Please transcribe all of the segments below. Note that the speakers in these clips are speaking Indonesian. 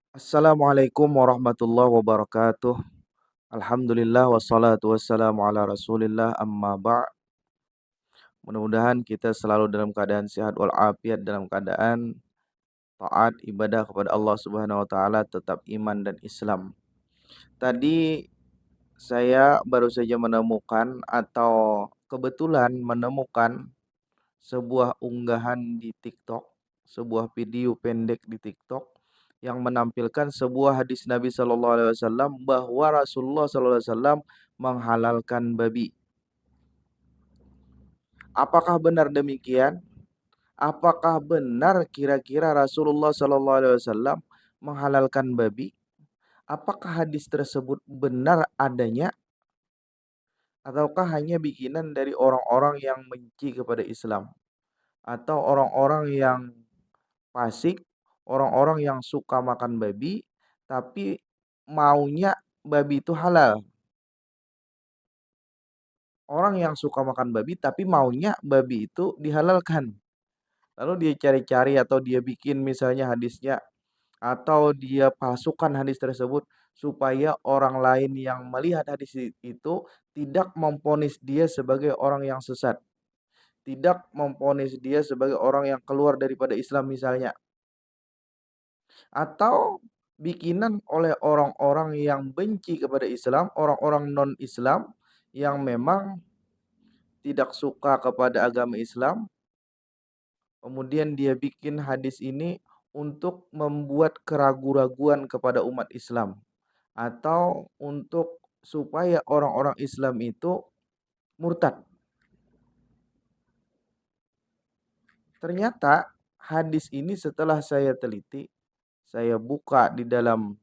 Assalamualaikum warahmatullahi wabarakatuh. Alhamdulillah wassalatu wassalamu ala Rasulillah amma Mudah-mudahan kita selalu dalam keadaan sehat walafiat, dalam keadaan taat ibadah kepada Allah Subhanahu wa taala, tetap iman dan Islam. Tadi saya baru saja menemukan atau kebetulan menemukan sebuah unggahan di TikTok, sebuah video pendek di TikTok yang menampilkan sebuah hadis Nabi Shallallahu Alaihi Wasallam bahwa Rasulullah Shallallahu Alaihi Wasallam menghalalkan babi. Apakah benar demikian? Apakah benar kira-kira Rasulullah Shallallahu Alaihi Wasallam menghalalkan babi? Apakah hadis tersebut benar adanya ataukah hanya bikinan dari orang-orang yang benci kepada Islam atau orang-orang yang fasik, orang-orang yang suka makan babi, tapi maunya babi itu halal. Orang yang suka makan babi, tapi maunya babi itu dihalalkan. Lalu dia cari-cari atau dia bikin misalnya hadisnya, atau dia palsukan hadis tersebut supaya orang lain yang melihat hadis itu tidak memvonis dia sebagai orang yang sesat, tidak memvonis dia sebagai orang yang keluar daripada Islam misalnya. Atau bikinan oleh orang-orang yang benci kepada Islam, orang-orang non-Islam yang memang tidak suka kepada agama Islam, kemudian dia bikin hadis ini untuk membuat keraguan-raguan kepada umat Islam atau untuk supaya orang-orang Islam itu murtad. Ternyata hadis ini setelah saya teliti, saya buka di dalam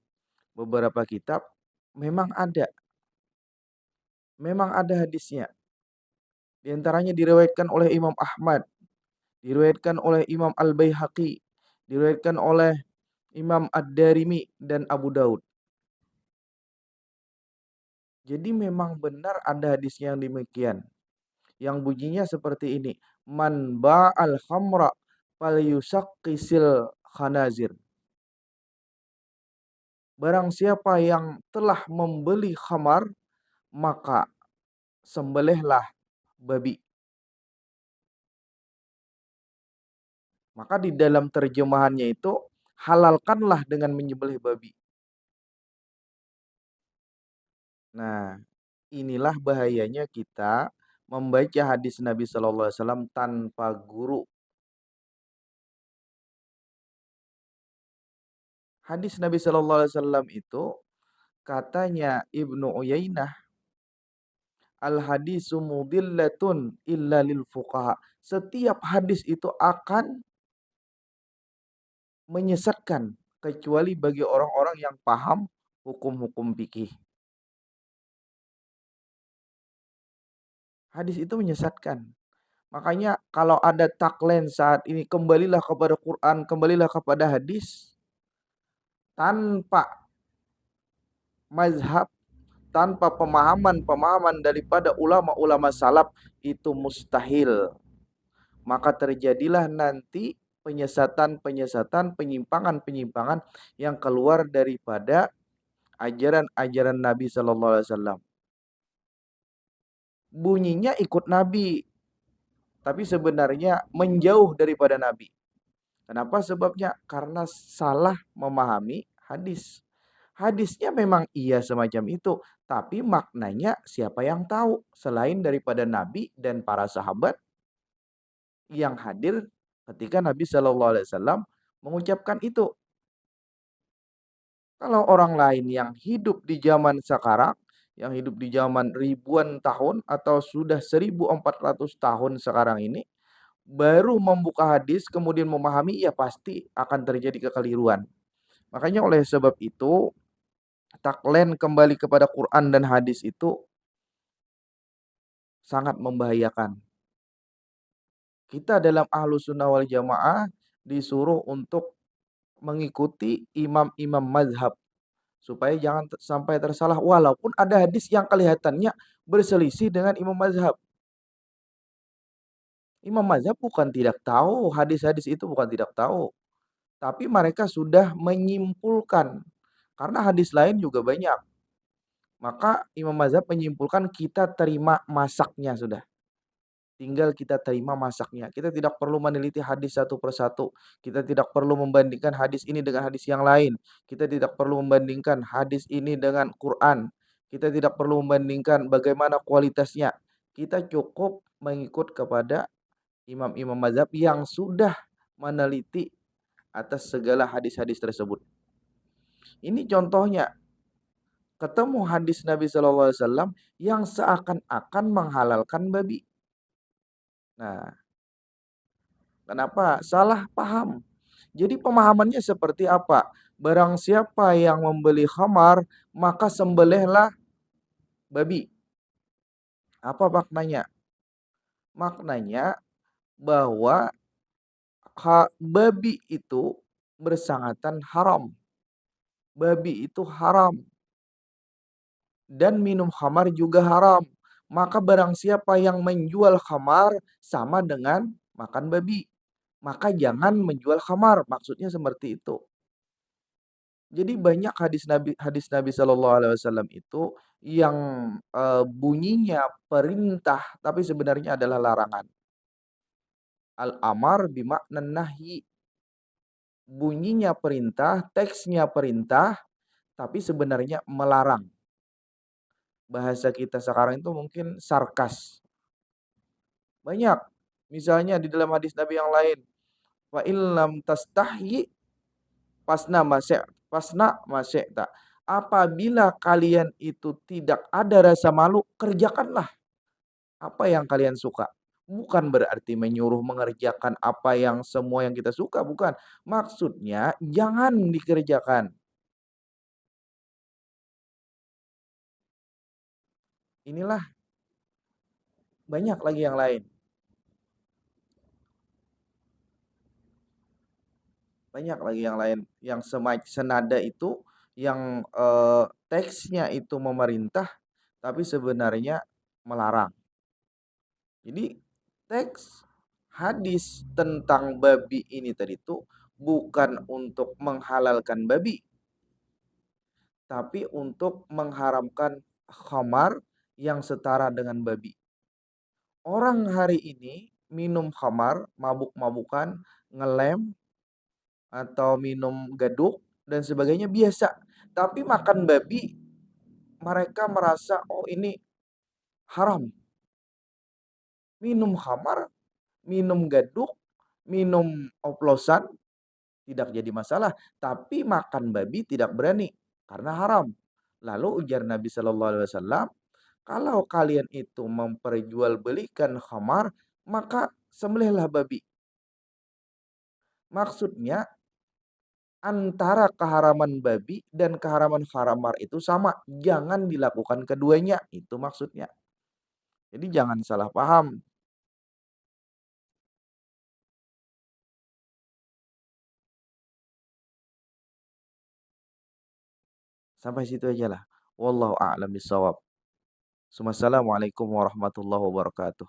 beberapa kitab, memang ada. Memang ada hadisnya. Di antaranya diriwayatkan oleh Imam Ahmad, diriwayatkan oleh Imam Al-Baihaqi, diriwayatkan oleh Imam Ad-Darimi dan Abu Daud. Jadi memang benar ada hadisnya yang demikian. Yang bunyinya seperti ini. Man ba'al khamra falyusaqqisil khanazir. Barang siapa yang telah membeli khamar, maka sembelihlah babi. Maka di dalam terjemahannya itu, halalkanlah dengan menyembelih babi. Nah, inilah bahayanya kita membaca hadis Nabi Shallallahu Alaihi Wasallam tanpa guru. Hadis Nabi Shallallahu Alaihi Wasallam itu katanya Ibnu Uyainah, al hadisu mudillatun illa lil fuqaha. Setiap hadis itu akan menyesatkan kecuali bagi orang-orang yang paham hukum-hukum fikih. Hadis itu menyesatkan. Makanya kalau ada tagline saat ini, kembalilah kepada Quran, kembalilah kepada hadis, tanpa mazhab, tanpa pemahaman-pemahaman daripada ulama-ulama salaf, itu mustahil. Maka terjadilah nanti penyesatan-penyesatan, penyimpangan-penyimpangan yang keluar daripada ajaran-ajaran Nabi Sallallahu Alaihi Wasallam. Bunyinya ikut Nabi, tapi sebenarnya menjauh daripada Nabi. Kenapa sebabnya? Karena salah memahami hadis. Hadisnya memang iya semacam itu, tapi maknanya siapa yang tahu selain daripada Nabi dan para sahabat yang hadir ketika Nabi Shallallahu Alaihi Wasallam mengucapkan itu. Kalau orang lain yang hidup di zaman sekarang, yang hidup di zaman ribuan tahun atau sudah 1400 tahun sekarang ini, baru membuka hadis kemudian memahami, ya pasti akan terjadi kekeliruan. Makanya oleh sebab itu, taklen kembali kepada Quran dan hadis itu sangat membahayakan. Kita dalam Ahlus Sunnah wal Jamaah disuruh untuk mengikuti imam-imam mazhab supaya jangan sampai tersalah walaupun ada hadis yang kelihatannya berselisih dengan imam mazhab. Imam mazhab bukan tidak tahu, hadis-hadis itu bukan tidak tahu. tapi mereka sudah menyimpulkan, karena hadis lain juga banyak. Maka imam mazhab menyimpulkan kita terima masaknya sudah. Tinggal kita terima masaknya. Kita tidak perlu meneliti hadis satu persatu. Kita tidak perlu membandingkan hadis ini dengan hadis yang lain. Kita tidak perlu membandingkan hadis ini dengan Quran. Kita tidak perlu membandingkan bagaimana kualitasnya. Kita cukup mengikut kepada imam-imam mazhab yang sudah meneliti atas segala hadis-hadis tersebut. Ini contohnya, ketemu hadis Nabi SAW yang seakan-akan menghalalkan babi. Nah, kenapa? Salah paham. Jadi pemahamannya seperti apa? Barang siapa yang membeli khamar, maka sembelihlah babi. Apa maknanya? Maknanya bahwa babi itu bersangatan haram. Babi itu haram. Dan minum khamar juga haram. Maka barang siapa yang menjual khamar sama dengan makan babi. Maka jangan menjual khamar. Maksudnya seperti itu. Jadi banyak hadis Nabi SAW itu yang bunyinya perintah tapi sebenarnya adalah larangan. Al-amar bimakna nahi. Bunyinya perintah, teksnya perintah, tapi sebenarnya melarang. Bahasa kita sekarang itu mungkin sarkas. Banyak. Misalnya di dalam hadis Nabi yang lain, fa illam tastahyi pasna masya'ta. Apabila kalian itu tidak ada rasa malu, kerjakanlah apa yang kalian suka. Bukan berarti menyuruh mengerjakan apa yang semua yang kita suka, bukan. Maksudnya jangan dikerjakan. Inilah banyak lagi yang lain. Banyak lagi yang lain yang senada itu yang teksnya itu memerintah tapi sebenarnya melarang. Jadi teks hadis tentang babi ini tadi itu bukan untuk menghalalkan babi, tapi untuk mengharamkan khamar yang setara dengan babi. Orang hari ini minum khamar, mabuk-mabukan, ngelem, atau minum gaduk dan sebagainya biasa. Tapi makan babi mereka merasa oh ini haram. Minum khamar, minum gaduk, minum oplosan tidak jadi masalah, tapi makan babi tidak berani karena haram. Lalu ujar Nabi Shallallahu alaihi wasallam, kalau kalian itu memperjualbelikan khamar, maka sembelihlah babi. Maksudnya antara keharaman babi dan keharaman khamar itu sama. Jangan dilakukan keduanya. Itu maksudnya. Jadi jangan salah paham. Sampai situ aja lah. Wallahu a'lam bishawab. Wassalamualaikum warahmatullahi wabarakatuh.